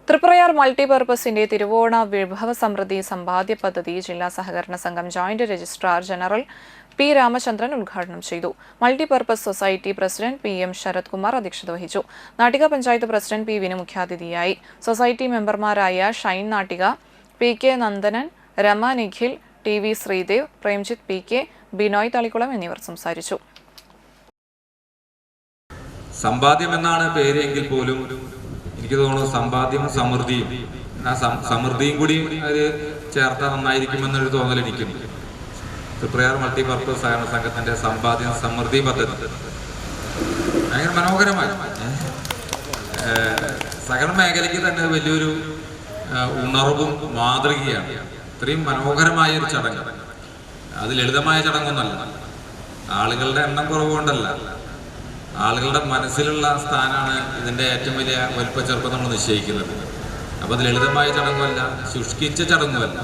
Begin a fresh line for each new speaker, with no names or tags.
തൃപ്രയാർ മൾട്ടിപർപ്പസിന്റെ തിരുവോണ വിഭവ സമൃദ്ധി സമ്പാദ്യ പദ്ധതി ജില്ലാ സഹകരണ സംഘം joint registrar general P Ramachandran ഉദ്ഘാടനം ചെയ്തു. Multipurpose society president P M Sarath Kumar അധ്യക്ഷത വഹിച്ചു. നാട്ടിക പഞ്ചായത്ത് പ്രസിഡന്റ് പി വിനു മുഖ്യാതിഥിയായി. സൊസൈറ്റി മെമ്പർമാരായ Shine Nattika, P K Nandanan, Rama Nikhil, T V Sreedev, Premjith P K, Binoy Thalikkulam എന്നിവർ സംസാരിച്ചു.
സമ്പാദ്യം എന്നാണ് പേരെങ്കിൽ പോലും എനിക്ക് തോന്നുന്നു സമ്പാദ്യം സമൃദ്ധിയും സമൃദ്ധിയും കൂടി അത് ചേർത്താൽ നന്നായിരിക്കുമെന്നൊരു തോന്നൽ എനിക്കുണ്ട്. തൃപ്രയാർ മൾട്ടിപർപ്പസ് സഹകരണ സംഘത്തിന്റെ സമ്പാദ്യം സമൃദ്ധി പദ്ധതി ഭയങ്കര മനോഹരമായി സഹകരണ മേഖലയ്ക്ക് തന്നെ വലിയൊരു ഉണർവും മാതൃകയാണ്. ഇത്രയും മനോഹരമായ ഒരു ചടങ്ങ്, അത് ലളിതമായ ചടങ്ങൊന്നല്ല, ആളുകളുടെ എണ്ണം കുറവുകൊണ്ടല്ല, ആളുകളുടെ മനസ്സിലുള്ള സ്ഥാനമാണ് ഇതിൻ്റെ ഏറ്റവും വലിയ വലിപ്പച്ചെറുപ്പം നമ്മൾ നിശ്ചയിക്കുന്നത്. അപ്പോൾ അത് ലളിതമായ ചടങ്ങുമല്ല, ശുഷ്കിച്ച ചടങ്ങുമല്ല.